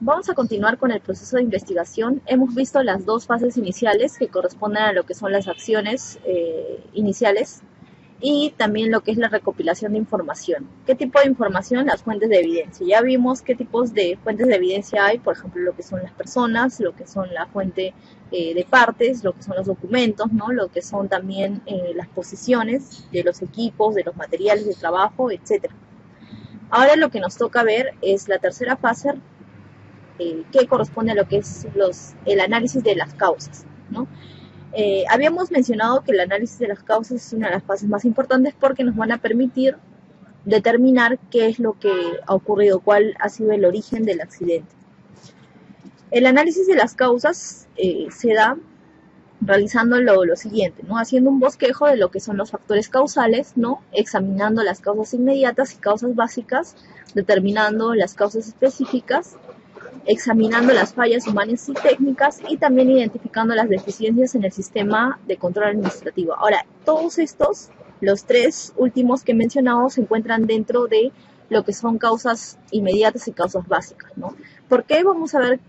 Vamos a continuar con el proceso de investigación. Hemos visto las dos fases iniciales que corresponden a lo que son las acciones iniciales y también lo que es la recopilación de información. ¿Qué tipo de información? Las fuentes de evidencia. Ya vimos qué tipos de fuentes de evidencia hay, por ejemplo, lo que son las personas, lo que son la fuente de partes, lo que son los documentos, ¿no? Lo que son también las posiciones de los equipos, de los materiales de trabajo, etc. Ahora lo que nos toca ver es la tercera fase, que corresponde a lo que es el análisis de las causas, ¿no? Habíamos mencionado que el análisis de las causas es una de las fases más importantes porque nos van a permitir determinar qué es lo que ha ocurrido, cuál ha sido el origen del accidente. El análisis de las causas se da realizando lo siguiente, ¿no? Haciendo un bosquejo de lo que son los factores causales, ¿no? Examinando las causas inmediatas y causas básicas, determinando las causas específicas, examinando las fallas humanas y técnicas y también identificando las deficiencias en el sistema de control administrativo. Ahora, todos estos, los tres últimos que he mencionado, se encuentran dentro de lo que son causas inmediatas y causas básicas, ¿no? ¿Por qué? Vamos a ver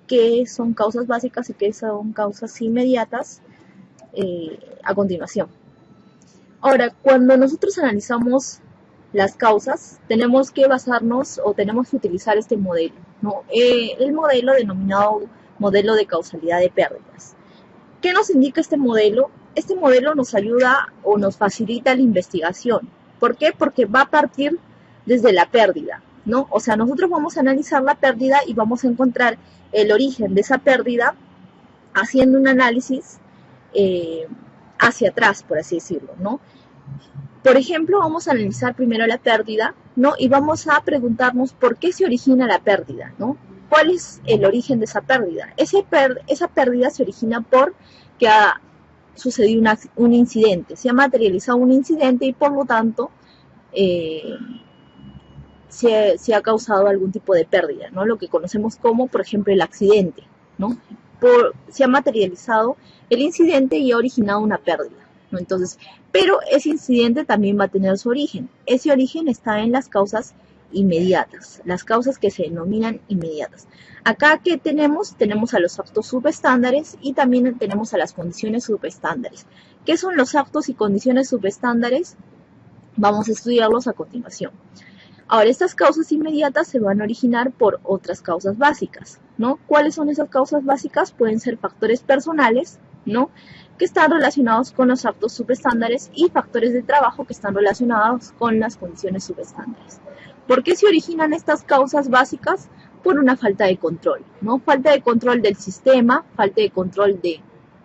qué son causas básicas y qué son causas inmediatas a continuación. Ahora, cuando nosotros analizamos las causas, tenemos que basarnos o tenemos que utilizar este modelo, ¿no? El modelo denominado modelo de causalidad de pérdidas. ¿Qué nos indica este modelo? Este modelo nos ayuda o nos facilita la investigación. ¿Por qué? Porque va a partir desde la pérdida, ¿no? O sea, nosotros vamos a analizar la pérdida y vamos a encontrar el origen de esa pérdida haciendo un análisis hacia atrás, por así decirlo, ¿no? Por ejemplo, vamos a analizar primero la pérdida, ¿no? Y vamos a preguntarnos por qué se origina la pérdida, ¿no? ¿Cuál es el origen de esa pérdida? Esa pérdida se origina porque ha sucedido un incidente, se ha materializado un incidente y por lo tanto se ha causado algún tipo de pérdida, ¿no? Lo que conocemos como, por ejemplo, el accidente, ¿no? Se ha materializado el incidente y ha originado una pérdida, ¿no? Entonces, pero ese incidente también va a tener su origen. Ese origen está en las causas inmediatas, las causas que se denominan inmediatas. Acá, ¿qué tenemos? Tenemos a los actos subestándares y también tenemos a las condiciones subestándares. ¿Qué son los actos y condiciones subestándares? Vamos a estudiarlos a continuación. Ahora, estas causas inmediatas se van a originar por otras causas básicas, ¿no? ¿Cuáles son esas causas básicas? Pueden ser factores personales, ¿no? Que están relacionados con los actos subestándares y factores de trabajo que están relacionados con las condiciones subestándares. ¿Por qué se originan estas causas básicas? Por una falta de control, ¿no? Falta de control del sistema, falta de control de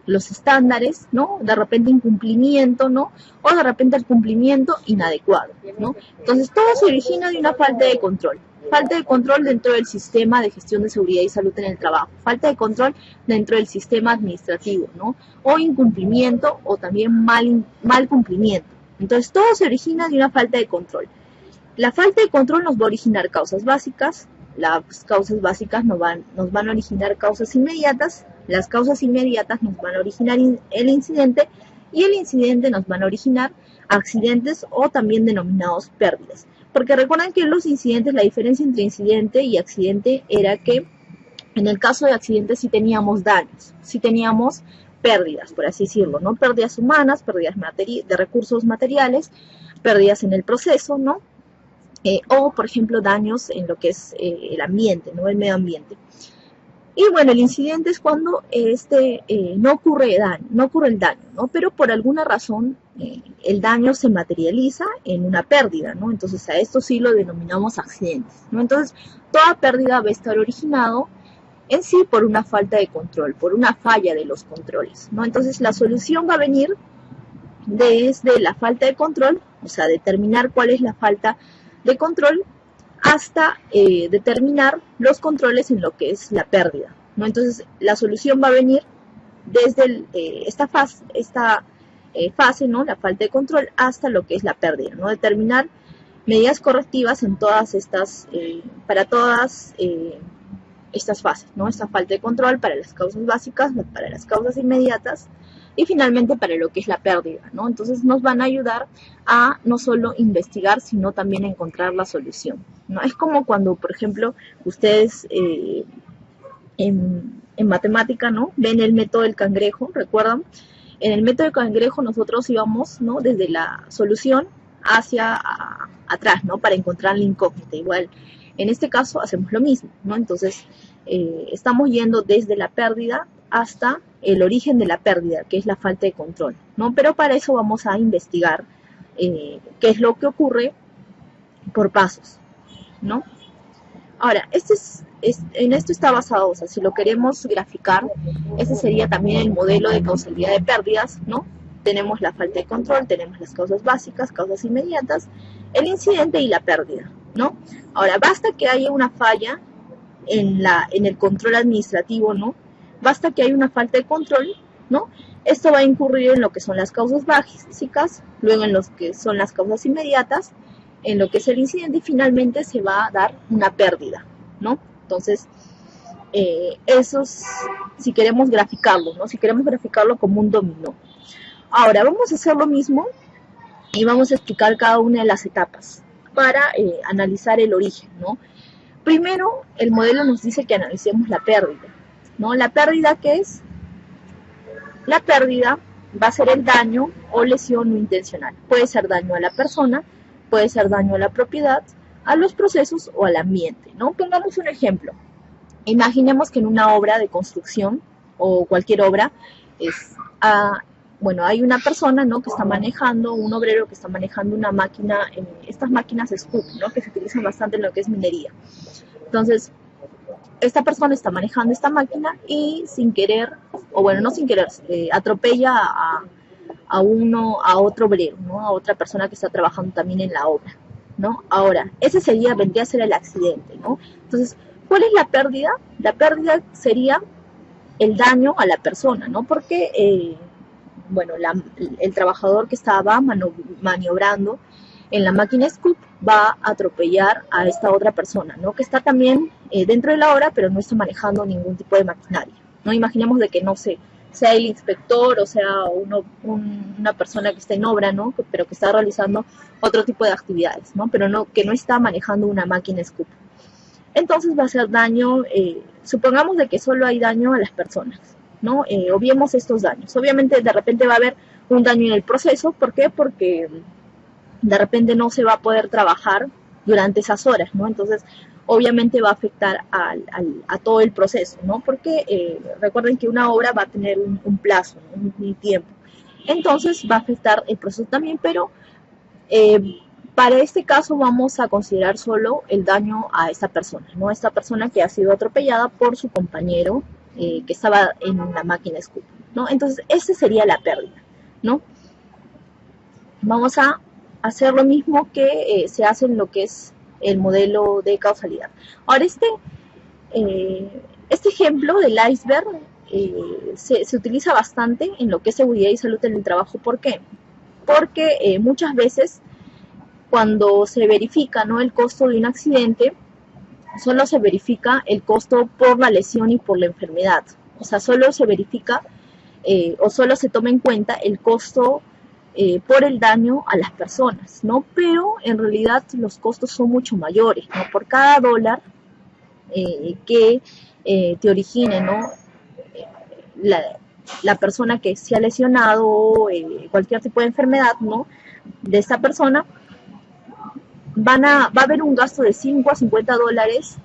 los estándares, ¿no? De repente incumplimiento, ¿no? O de repente el cumplimiento inadecuado, ¿no? Entonces todo se origina de una falta de control. Falta de control dentro del sistema de gestión de seguridad y salud en el trabajo. Falta de control dentro del sistema administrativo, ¿no? O incumplimiento o también mal cumplimiento. Entonces todo se origina de una falta de control. La falta de control nos va a originar causas básicas. Las causas básicas nos van a originar causas inmediatas. Las causas inmediatas nos van a originar el incidente y el incidente nos van a originar accidentes o también denominados pérdidas. Porque recuerden que en los incidentes la diferencia entre incidente y accidente era que en el caso de accidentes sí teníamos daños, sí teníamos pérdidas, por así decirlo, ¿no? Pérdidas humanas, pérdidas de recursos materiales, pérdidas en el proceso, ¿no? O, por ejemplo, daños en lo que es el ambiente, ¿no? El medio ambiente. Y bueno, el incidente es cuando no ocurre el daño, ¿no? Pero por alguna razón el daño se materializa en una pérdida, ¿no? Entonces a esto sí lo denominamos accidentes, ¿no? Entonces toda pérdida va a estar originado en sí por una falta de control, por una falla de los controles, ¿no? Entonces la solución va a venir desde la falta de control, o sea, determinar cuál es la falta de control, hasta determinar los controles en lo que es la pérdida, ¿no? Entonces, la solución va a venir desde esta fase, ¿no? La falta de control, hasta lo que es la pérdida, ¿no? Determinar medidas correctivas en todas estas, para todas estas fases, ¿no? Esta falta de control para las causas básicas, para las causas inmediatas, y finalmente para lo que es la pérdida, ¿no? Entonces nos van a ayudar a no solo investigar, sino también a encontrar la solución, ¿no? Es como cuando, por ejemplo, ustedes en matemática, ¿no? Ven el método del cangrejo, ¿recuerdan? En el método del cangrejo nosotros íbamos, ¿no? Desde la solución hacia atrás, ¿no? Para encontrar la incógnita. Igual, en este caso hacemos lo mismo, ¿no? Entonces, estamos yendo desde la pérdida hasta el origen de la pérdida, que es la falta de control, ¿no? Pero para eso vamos a investigar qué es lo que ocurre por pasos, ¿no? Ahora, en esto está basado, o sea, si lo queremos graficar, ese sería también el modelo de causalidad de pérdidas, ¿no? Tenemos la falta de control, tenemos las causas básicas, causas inmediatas, el incidente y la pérdida, ¿no? Ahora, basta que haya una falla en el control administrativo, ¿no? Basta que haya una falta de control, ¿no? Esto va a incurrir en lo que son las causas básicas, luego en lo que son las causas inmediatas, en lo que es el incidente y finalmente se va a dar una pérdida, ¿no? Entonces, eso es, si queremos graficarlo, ¿no? Si queremos graficarlo como un dominó. Ahora, vamos a hacer lo mismo y vamos a explicar cada una de las etapas para analizar el origen, ¿no? Primero, el modelo nos dice que analicemos la pérdida, ¿no? ¿La pérdida qué es? La pérdida va a ser el daño o lesión no intencional. Puede ser daño a la persona, puede ser daño a la propiedad, a los procesos o al ambiente, ¿no? Pongamos un ejemplo. Imaginemos que en una obra de construcción o cualquier obra bueno, hay una persona, ¿no? Que está manejando, un obrero que está manejando una máquina, estas máquinas Scoop, ¿no? Que se utilizan bastante en lo que es minería. Entonces, esta persona está manejando esta máquina y sin querer, o bueno, no sin querer, atropella a otro obrero, ¿no? A otra persona que está trabajando también en la obra, ¿no? Ahora, ese vendría a ser el accidente, ¿no? Entonces, ¿cuál es la pérdida? La pérdida sería el daño a la persona, ¿no? Porque, bueno, el trabajador que estaba maniobrando en la máquina Scoop va a atropellar a esta otra persona, ¿no? Que está también dentro de la obra, pero no está manejando ningún tipo de maquinaria, ¿no? Imaginemos de que, no sé, sea el inspector o sea una persona que está en obra, ¿no? Pero que está realizando otro tipo de actividades, ¿no? Pero que no está manejando una máquina Scoop. Entonces va a ser daño, supongamos de que solo hay daño a las personas, ¿no? Obviemos estos daños. Obviamente de repente va a haber un daño en el proceso. ¿Por qué? Porque de repente no se va a poder trabajar durante esas horas, ¿no? Entonces, obviamente va a afectar a todo el proceso, ¿no? Porque recuerden que una obra va a tener un plazo, ¿no? un tiempo. Entonces, va a afectar el proceso también, pero para este caso vamos a considerar solo el daño a esta persona, ¿no? Esta persona que ha sido atropellada por su compañero que estaba en la máquina Scoop, ¿no? Entonces, esa sería la pérdida, ¿no? Vamos a hacer lo mismo que se hace en lo que es el modelo de causalidad. Ahora, este ejemplo del iceberg se utiliza bastante en lo que es seguridad y salud en el trabajo. ¿Por qué? Porque muchas veces cuando se verifica, ¿no?, el costo de un accidente, solo se verifica el costo por la lesión y por la enfermedad. O sea, solo se verifica o solo se toma en cuenta el costo por el daño a las personas, ¿no? Pero en realidad los costos son mucho mayores, ¿no? Por cada dólar que te origine, ¿no?, la persona que se ha lesionado, cualquier tipo de enfermedad, ¿no?, de esta persona, va a haber un gasto de 5 a 50 dólares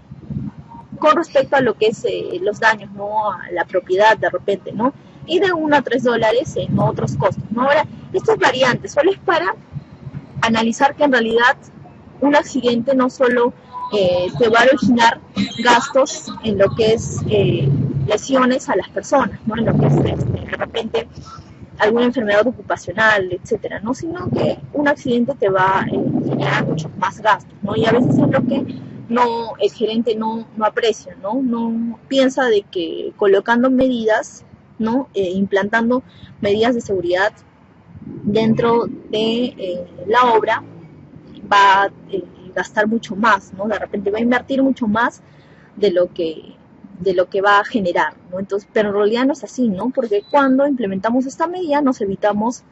con respecto a lo que es los daños, ¿no?, a la propiedad de repente, ¿no? Y de 1 a 3 dólares en otros costos, ¿no? Ahora, esto es variante, solo es para analizar que en realidad un accidente no solo te va a originar gastos en lo que es lesiones a las personas, ¿no?, en lo que es de repente alguna enfermedad ocupacional, etcétera, ¿no?, sino que un accidente te va a generar muchos más gastos, ¿no? Y a veces es lo que el gerente no aprecia, no piensa de que colocando medidas, ¿no?, implantando medidas de seguridad dentro de la obra va a gastar mucho más, ¿no? De repente va a invertir mucho más de lo que de lo que va a generar, ¿no? Entonces, pero en realidad no es así, ¿no? Porque cuando implementamos esta medida nos evitamos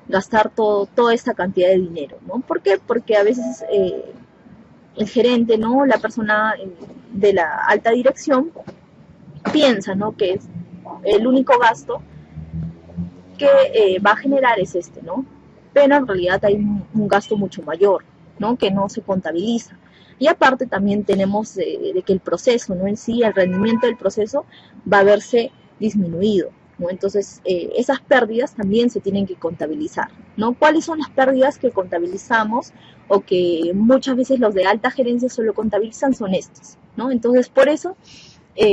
gastar toda esta cantidad de dinero, ¿no? ¿Por qué? Porque a veces el gerente, ¿no? La persona de la alta dirección piensa, ¿no? Que es el único gasto que va a generar es este, ¿no? Pero en realidad hay un gasto mucho mayor, ¿no? Que no se contabiliza. Y aparte también tenemos de que el proceso, ¿no? En sí, el rendimiento del proceso va a verse disminuido, ¿no? Entonces, esas pérdidas también se tienen que contabilizar, ¿no? ¿Cuáles son las pérdidas que contabilizamos o que muchas veces los de alta gerencia solo contabilizan? Son estos, ¿no? Entonces, por eso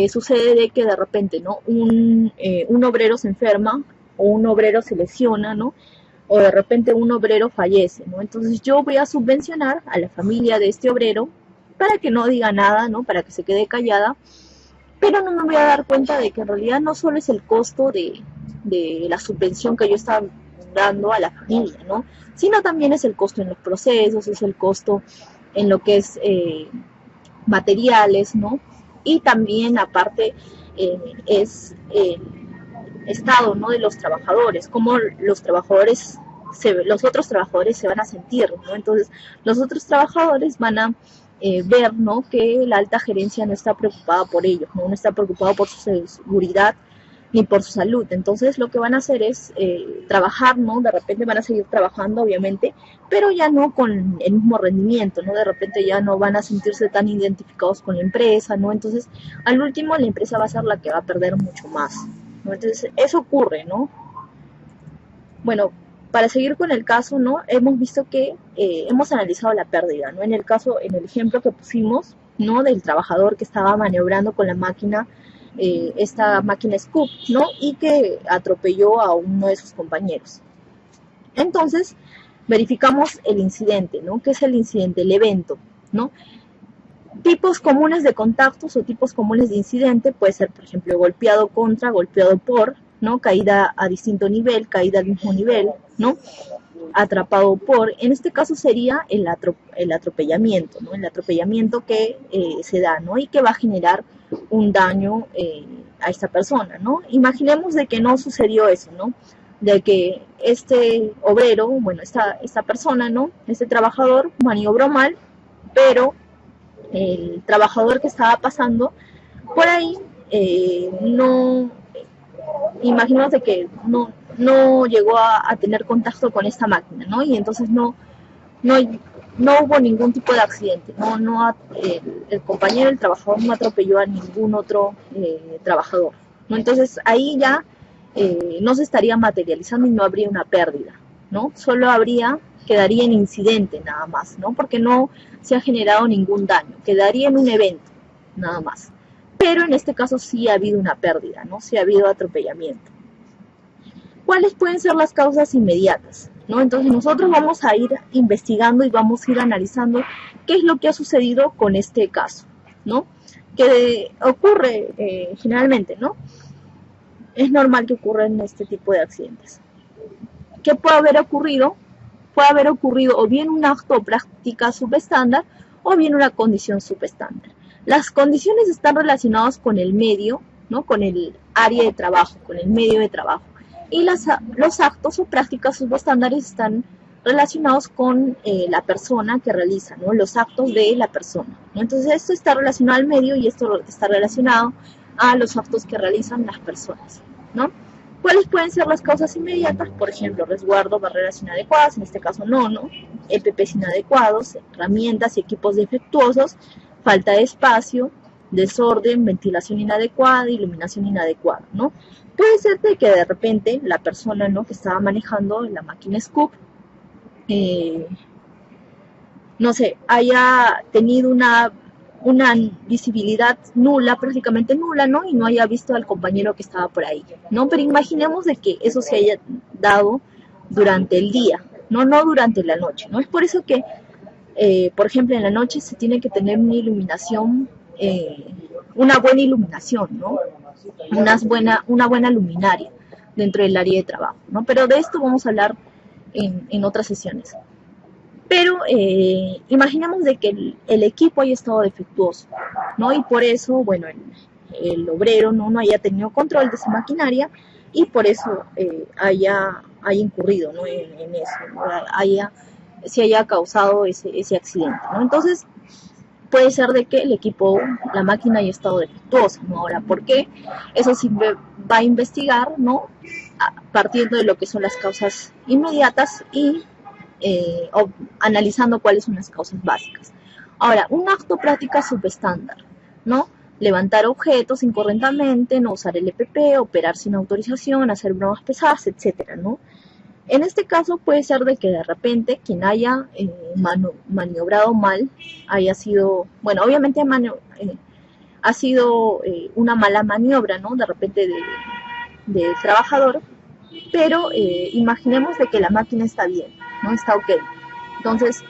sucede de que de repente, ¿no? Un obrero se enferma o un obrero se lesiona, ¿no? O de repente un obrero fallece, ¿no? Entonces yo voy a subvencionar a la familia de este obrero para que no diga nada, ¿no? Para que se quede callada, pero no me voy a dar cuenta de que en realidad no solo es el costo de la subvención que yo estaba dando a la familia, ¿no? Sino también es el costo en los procesos, es el costo en lo que es materiales, ¿no? Y también aparte es el estado, ¿no? De los trabajadores, cómo los otros trabajadores se van a sentir, ¿no? Entonces los otros trabajadores van a ver, ¿no? Que la alta gerencia no está preocupada por ellos, ¿no? No está preocupada por su seguridad ni por su salud. Entonces lo que van a hacer es trabajar, ¿no? De repente van a seguir trabajando, obviamente, pero ya no con el mismo rendimiento, ¿no? De repente ya no van a sentirse tan identificados con la empresa, ¿no? Entonces, al último, la empresa va a ser la que va a perder mucho más, ¿no? Entonces, eso ocurre, ¿no? Bueno, para seguir con el caso, ¿no? Hemos visto que hemos analizado la pérdida, ¿no? En el caso, en el ejemplo que pusimos, ¿no? Del trabajador que estaba maniobrando con la máquina, esta máquina Scoop, ¿no? Y que atropelló a uno de sus compañeros. Entonces, verificamos el incidente, ¿no? ¿Qué es el incidente? El evento, ¿no? Tipos comunes de contactos o tipos comunes de incidente puede ser, por ejemplo, golpeado contra, golpeado por, ¿no? Caída a distinto nivel, caída al mismo nivel, ¿no? Atrapado por, en este caso sería el atropellamiento, ¿no? El atropellamiento que se da, ¿no? Y que va a generar un daño a esta persona, ¿no? Imaginemos de que no sucedió eso, ¿no? De que este obrero, bueno, esta persona, ¿no? Este trabajador maniobró mal, pero el trabajador que estaba pasando por ahí no, imaginemos de que no llegó a tener contacto con esta máquina, ¿no? Y entonces no hubo ningún tipo de accidente, el compañero, el trabajador no atropelló a ningún otro trabajador, ¿no? Entonces ahí ya no se estaría materializando y no habría una pérdida, ¿no? Solo quedaría en incidente nada más, ¿no? Porque no se ha generado ningún daño, quedaría en un evento nada más. Pero en este caso sí ha habido una pérdida, ¿no? Sí ha habido atropellamiento. ¿Cuáles pueden ser las causas inmediatas? ¿No? Entonces nosotros vamos a ir investigando y vamos a ir analizando qué es lo que ha sucedido con este caso, ¿no? Que ocurre generalmente, ¿no? Es normal que ocurran este tipo de accidentes. ¿Qué puede haber ocurrido? Puede haber ocurrido o bien un acto o práctica subestándar o bien una condición subestándar. Las condiciones están relacionadas con el medio, ¿no? Con el área de trabajo, con el medio de trabajo. Y los actos o prácticas subestándares están relacionados con la persona que realiza, ¿no? Los actos de la persona, ¿no? Entonces esto está relacionado al medio y esto está relacionado a los actos que realizan las personas, ¿no? ¿Cuáles pueden ser las causas inmediatas? Por ejemplo, resguardo, barreras inadecuadas, en este caso no, EPPs inadecuados, herramientas y equipos defectuosos, falta de espacio, desorden, ventilación inadecuada, iluminación inadecuada, ¿no? Puede ser de que de repente la persona, ¿no? Que estaba manejando la máquina Scoop, no sé, haya tenido una visibilidad nula, prácticamente nula, ¿no? Y no haya visto al compañero que estaba por ahí, ¿no? Pero imaginemos de que eso se haya dado durante el día, no durante la noche, ¿no? Es por eso que, por ejemplo, en la noche se tiene que tener una iluminación, una buena iluminación, ¿no? Una buena luminaria dentro del área de trabajo, ¿no? Pero de esto vamos a hablar en otras sesiones. Pero imaginemos de que el equipo haya estado defectuoso, ¿no? Y por eso, bueno, el obrero no haya tenido control de esa maquinaria y por eso haya incurrido, ¿no? en eso, ¿no? Se haya causado ese accidente, ¿no? Entonces, puede ser de que el equipo, la máquina haya estado defectuosa, ¿no? Ahora, ¿por qué? Eso sí va a investigar, ¿no? Partiendo de lo que son las causas inmediatas y analizando cuáles son las causas básicas. Ahora, un acto práctica subestándar, ¿no? Levantar objetos incorrectamente, no usar el EPP, operar sin autorización, hacer bromas pesadas, etcétera, ¿no? En este caso puede ser de que de repente quien haya maniobrado mal haya sido, bueno, obviamente ha sido una mala maniobra, ¿no? De repente del trabajador, pero imaginemos de que la máquina está bien, ¿no? Está ok. Entonces,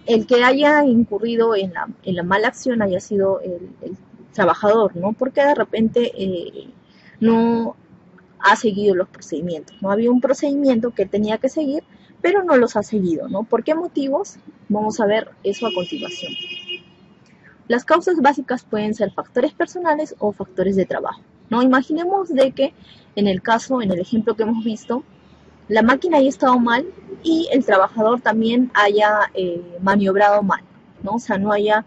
el que haya incurrido en la mala acción haya sido el trabajador, ¿no? Porque de repente no ha seguido los procedimientos, ¿no? Había un procedimiento que tenía que seguir, pero no los ha seguido, ¿no? ¿Por qué motivos? Vamos a ver eso a continuación. Las causas básicas pueden ser factores personales o factores de trabajo, ¿no? Imaginemos de que en el ejemplo que hemos visto, la máquina haya estado mal y el trabajador también haya maniobrado mal, ¿no? O sea, no haya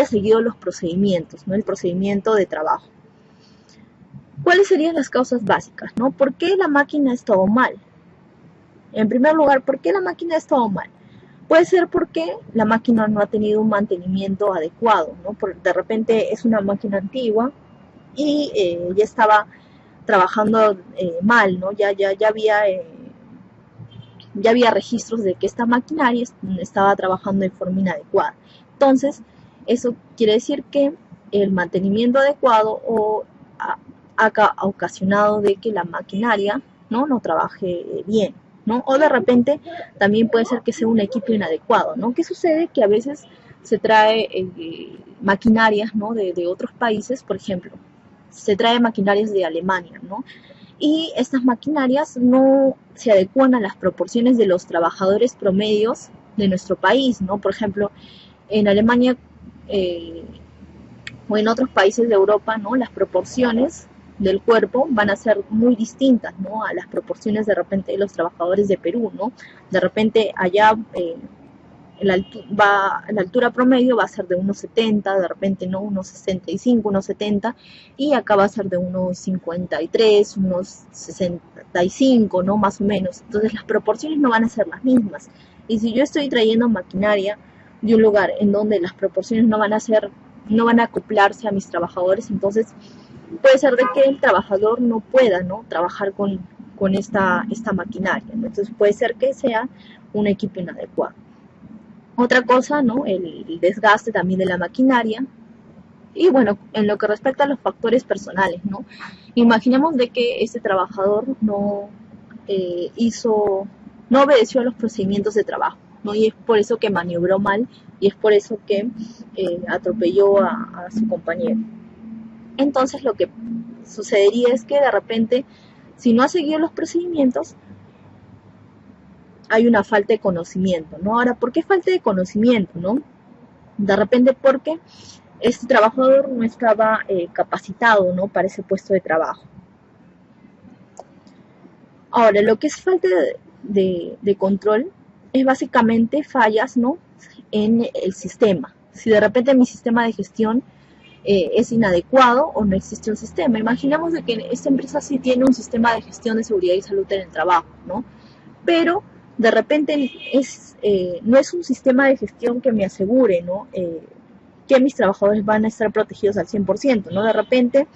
seguido los procedimientos, ¿no? El procedimiento de trabajo. ¿Cuáles serían las causas básicas, no? ¿Por qué la máquina ha estado mal? En primer lugar, ¿por qué la máquina ha estado mal? Puede ser porque la máquina no ha tenido un mantenimiento adecuado, ¿no? De repente es una máquina antigua y ya estaba trabajando mal, ¿no? Ya había registros de que esta maquinaria estaba trabajando de forma inadecuada. Entonces, eso quiere decir que el mantenimiento adecuado ha ocasionado de que la maquinaria no trabaje bien, ¿no? O de repente también puede ser que sea un equipo inadecuado, ¿no? ¿Qué sucede? Que a veces se trae maquinarias, ¿no? de otros países, por ejemplo, se trae maquinarias de Alemania, ¿no? Y estas maquinarias no se adecuan a las proporciones de los trabajadores promedios de nuestro país, ¿no? Por ejemplo, en Alemania o en otros países de Europa, ¿no? Las proporciones del cuerpo van a ser muy distintas, ¿no? A las proporciones de repente de los trabajadores de Perú, ¿no? De repente allá la altura promedio va a ser de 1,70, de repente no 1,65, 1,70, y acá va a ser de 1,53, 1,65, ¿no? Más o menos. Entonces las proporciones no van a ser las mismas. Y si yo estoy trayendo maquinaria de un lugar en donde las proporciones no van a acoplarse a mis trabajadores, entonces puede ser de que el trabajador no pueda, ¿no? Trabajar con esta maquinaria, ¿no? Entonces puede ser que sea un equipo inadecuado. Otra cosa, ¿no? El desgaste también de la maquinaria. Y bueno, en lo que respecta a los factores personales, ¿no? Imaginemos de que este trabajador no obedeció a los procedimientos de trabajo, ¿no? Y es por eso que maniobró mal y es por eso que atropelló a su compañero. Entonces lo que sucedería es que de repente, si no ha seguido los procedimientos, hay una falta de conocimiento, ¿no? Ahora, ¿por qué falta de conocimiento, no? De repente porque este trabajador no estaba capacitado, ¿no? Para ese puesto de trabajo. Ahora, lo que es falta de control es básicamente fallas, ¿no? En el sistema. Si de repente mi sistema de gestión es inadecuado o no existe un sistema. Imaginemos de que esta empresa sí tiene un sistema de gestión de seguridad y salud en el trabajo, ¿no? Pero de repente no es un sistema de gestión que me asegure, ¿no? Que mis trabajadores van a estar protegidos al 100%, ¿no? De repente,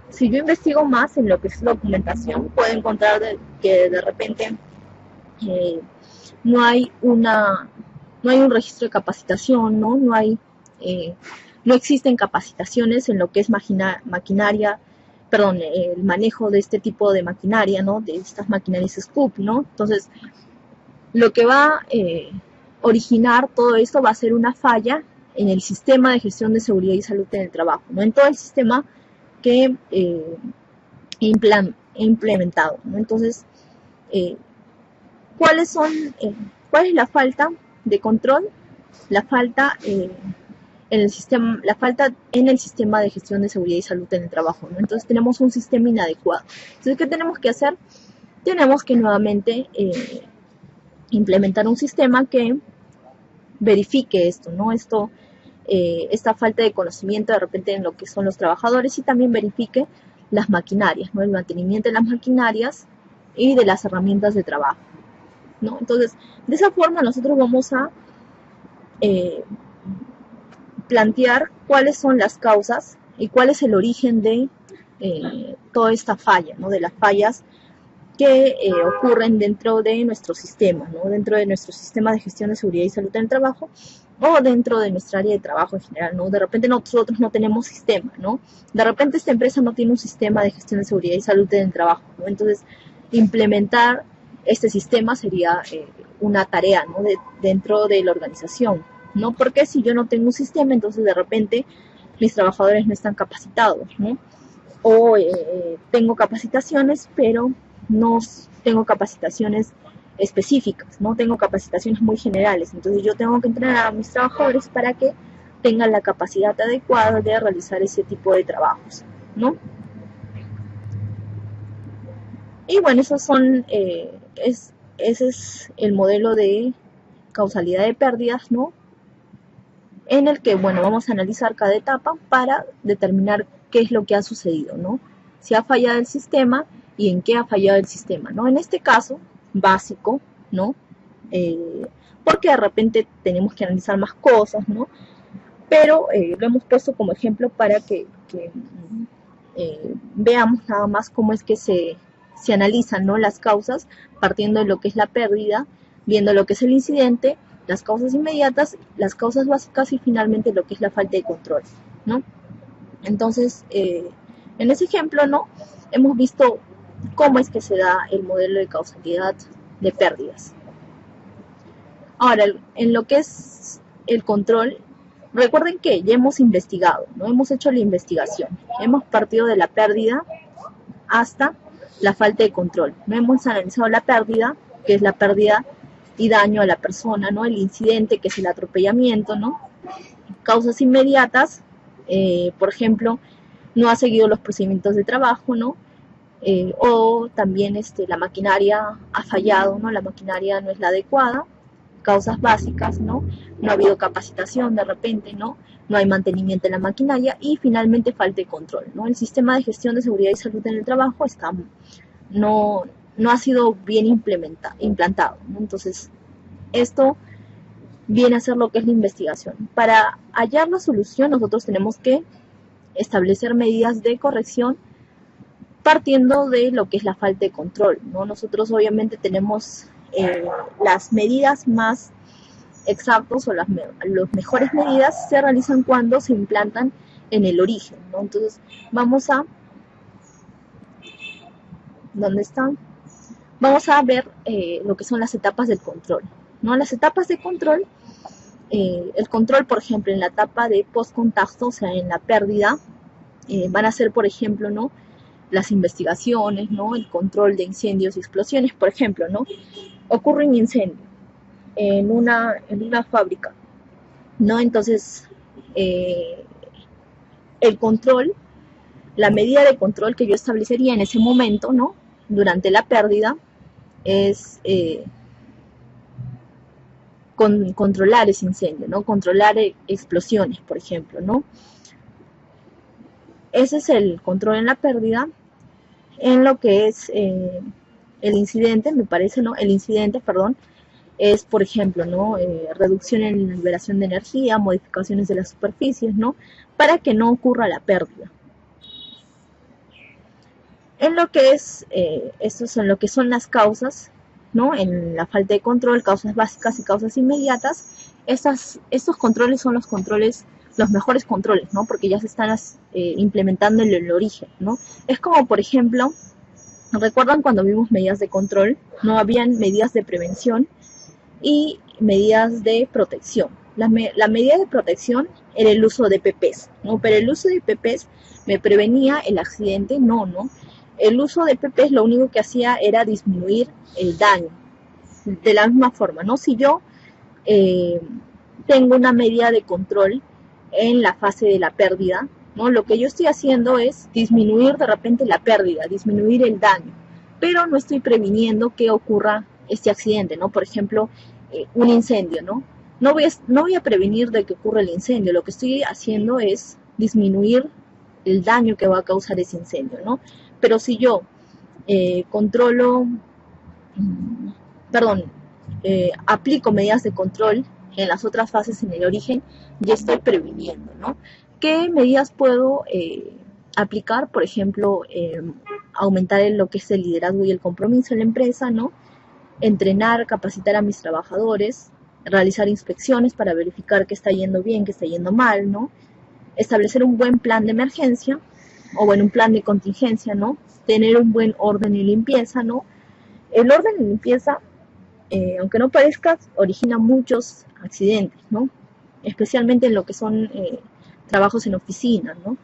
si yo investigo más en lo que es documentación, puedo encontrar que de repente no hay un registro de capacitación, ¿no? No existen capacitaciones en lo que es maquinaria, perdón, el manejo de este tipo de maquinaria, ¿no? De estas maquinarias Scoop, ¿no? Entonces, lo que va a originar todo esto va a ser una falla en el sistema de gestión de seguridad y salud en el trabajo, ¿no? En todo el sistema que he implementado, ¿no? Entonces, ¿cuál es la falta de control? La falta la falta en el sistema de gestión de seguridad y salud en el trabajo, ¿no? Entonces tenemos un sistema inadecuado. Entonces, ¿qué tenemos que hacer? Tenemos que nuevamente implementar un sistema que verifique esto, ¿no? Esta falta de conocimiento de repente en lo que son los trabajadores, y también verifique las maquinarias, ¿no? El mantenimiento de las maquinarias y de las herramientas de trabajo, ¿no? Entonces, de esa forma nosotros vamos a plantear cuáles son las causas y cuál es el origen de toda esta falla, ¿no? De las fallas que ocurren dentro de nuestro sistema, ¿no? Dentro de nuestro sistema de gestión de seguridad y salud en el trabajo, o dentro de nuestra área de trabajo en general, ¿no? De repente nosotros no tenemos sistema, ¿no? De repente esta empresa no tiene un sistema de gestión de seguridad y salud en el trabajo, ¿no? Entonces, implementar este sistema sería una tarea, ¿no? Dentro de la organización, ¿no? Porque si yo no tengo un sistema, entonces de repente mis trabajadores no están capacitados, ¿no? O tengo capacitaciones, pero no tengo capacitaciones específicas, no tengo capacitaciones muy generales. Entonces yo tengo que entrenar a mis trabajadores para que tengan la capacidad adecuada de realizar ese tipo de trabajos, ¿no? Y bueno, ese es el modelo de causalidad de pérdidas, ¿no? En el que, bueno, vamos a analizar cada etapa para determinar qué es lo que ha sucedido, ¿no? Si ha fallado el sistema y en qué ha fallado el sistema, ¿no? En este caso, básico, ¿no? Porque de repente tenemos que analizar más cosas, ¿no? Pero lo hemos puesto como ejemplo para que veamos nada más cómo es que se analizan, ¿no? Las causas, partiendo de lo que es la pérdida, viendo lo que es el incidente, las causas inmediatas, las causas básicas y finalmente lo que es la falta de control, ¿no? Entonces, en ese ejemplo, ¿no? Hemos visto cómo es que se da el modelo de causalidad de pérdidas. Ahora, en lo que es el control, recuerden que ya hemos investigado, ¿no? Hemos hecho la investigación, hemos partido de la pérdida hasta la falta de control, no hemos analizado la pérdida, que es la pérdida y daño a la persona, ¿no? El incidente, que es el atropellamiento, ¿no? Causas inmediatas, por ejemplo, no ha seguido los procedimientos de trabajo, ¿no? O también la maquinaria ha fallado, ¿no? La maquinaria no es la adecuada. Causas básicas, ¿no? No ha habido capacitación de repente, ¿no? No hay mantenimiento en la maquinaria y finalmente falta de control, ¿no? El sistema de gestión de seguridad y salud en el trabajo no ha sido bien implantado, ¿no? Entonces, esto viene a ser lo que es la investigación. Para hallar la solución, nosotros tenemos que establecer medidas de corrección partiendo de lo que es la falta de control, ¿no? Nosotros obviamente tenemos las medidas más exactas o las mejores medidas se realizan cuando se implantan en el origen, ¿no? Entonces vamos a ver lo que son las etapas del control, ¿no? Las etapas de control, el control, por ejemplo, en la etapa de post-contacto, o sea, en la pérdida, van a ser, por ejemplo, ¿no? Las investigaciones, ¿no? El control de incendios y explosiones, por ejemplo, ¿no? Ocurre un incendio en una fábrica, ¿no? Entonces, el control, la medida de control que yo establecería en ese momento, ¿no? Durante la pérdida, es controlar ese incendio, ¿no? Controlar explosiones, por ejemplo, ¿no? Ese es el control en la pérdida. En lo que es el incidente, me parece, ¿no? El incidente, perdón, es, por ejemplo, ¿no? Reducción en la liberación de energía, modificaciones de las superficies, ¿no? Para que no ocurra la pérdida. En lo que es, en lo que son las causas, ¿no? En la falta de control, causas básicas y causas inmediatas, estos controles son los mejores controles, ¿no? Porque ya se están implementando en el origen, ¿no? Es como, por ejemplo, ¿recuerdan cuando vimos medidas de control? No habían medidas de prevención y medidas de protección. La medida de protección era el uso de PPs, ¿no? Pero el uso de PPs me prevenía el accidente, no. El uso de PPs lo único que hacía era disminuir el daño. De la misma forma, ¿no? Si yo tengo una medida de control en la fase de la pérdida, ¿no? Lo que yo estoy haciendo es disminuir de repente la pérdida, disminuir el daño, pero no estoy previniendo que ocurra este accidente, ¿no? Por ejemplo, un incendio, ¿no? No voy a prevenir de que ocurra el incendio, lo que estoy haciendo es disminuir el daño que va a causar ese incendio, ¿no? Pero si yo aplico medidas de control en las otras fases en el origen, ya estoy previniendo, ¿no? ¿Qué medidas puedo aplicar? Por ejemplo, aumentar lo que es el liderazgo y el compromiso en la empresa, ¿no? Entrenar, capacitar a mis trabajadores, realizar inspecciones para verificar qué está yendo bien, qué está yendo mal, ¿no? Establecer un buen plan de emergencia, o bueno, un plan de contingencia, ¿no? Tener un buen orden y limpieza, ¿no? El orden y limpieza, aunque no parezca, origina muchos accidentes, ¿no? Especialmente en lo que son trabajos en oficina, ¿no?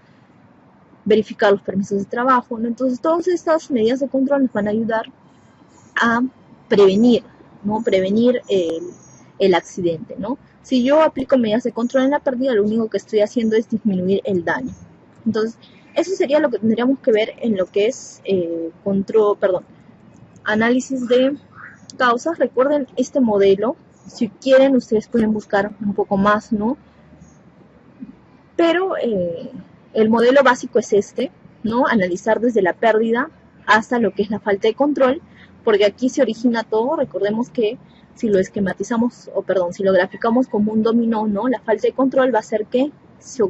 Verificar los permisos de trabajo, ¿no? Entonces, todas estas medidas de control nos van a ayudar a prevenir, ¿no? Prevenir el accidente, ¿no? Si yo aplico medidas de control en la pérdida, lo único que estoy haciendo es disminuir el daño. Entonces, eso sería lo que tendríamos que ver en lo que es análisis de causas. Recuerden este modelo. Si quieren, ustedes pueden buscar un poco más, ¿no? Pero el modelo básico es este, ¿no? Analizar desde la pérdida hasta lo que es la falta de control, porque aquí se origina todo. Recordemos que si lo esquematizamos, si lo graficamos como un dominó, ¿no? La falta de control va a hacer que se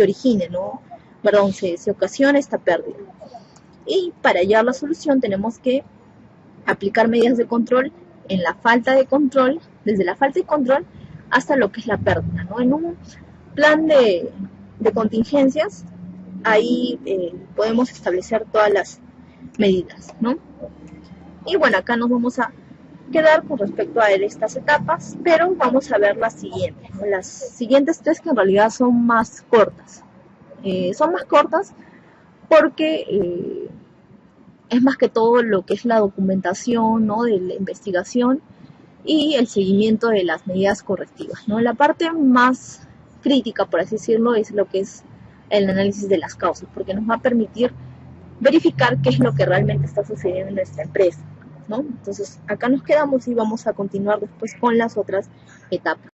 origine, ¿no? Se ocasiona esta pérdida. Y para hallar la solución tenemos que aplicar medidas de control en la falta de control, desde la falta de control hasta lo que es la pérdida, ¿no? En un plan de contingencias, ahí podemos establecer todas las medidas, ¿no? Y bueno, acá nos vamos a quedar con respecto a estas etapas, pero vamos a ver las siguientes, ¿no? Las siguientes tres, que en realidad son más cortas. Son más cortas porque es más que todo lo que es la documentación, ¿no? De la investigación y el seguimiento de las medidas correctivas, ¿no? La parte más crítica, por así decirlo, es lo que es el análisis de las causas, porque nos va a permitir verificar qué es lo que realmente está sucediendo en nuestra empresa, ¿no? Entonces, acá nos quedamos y vamos a continuar después con las otras etapas.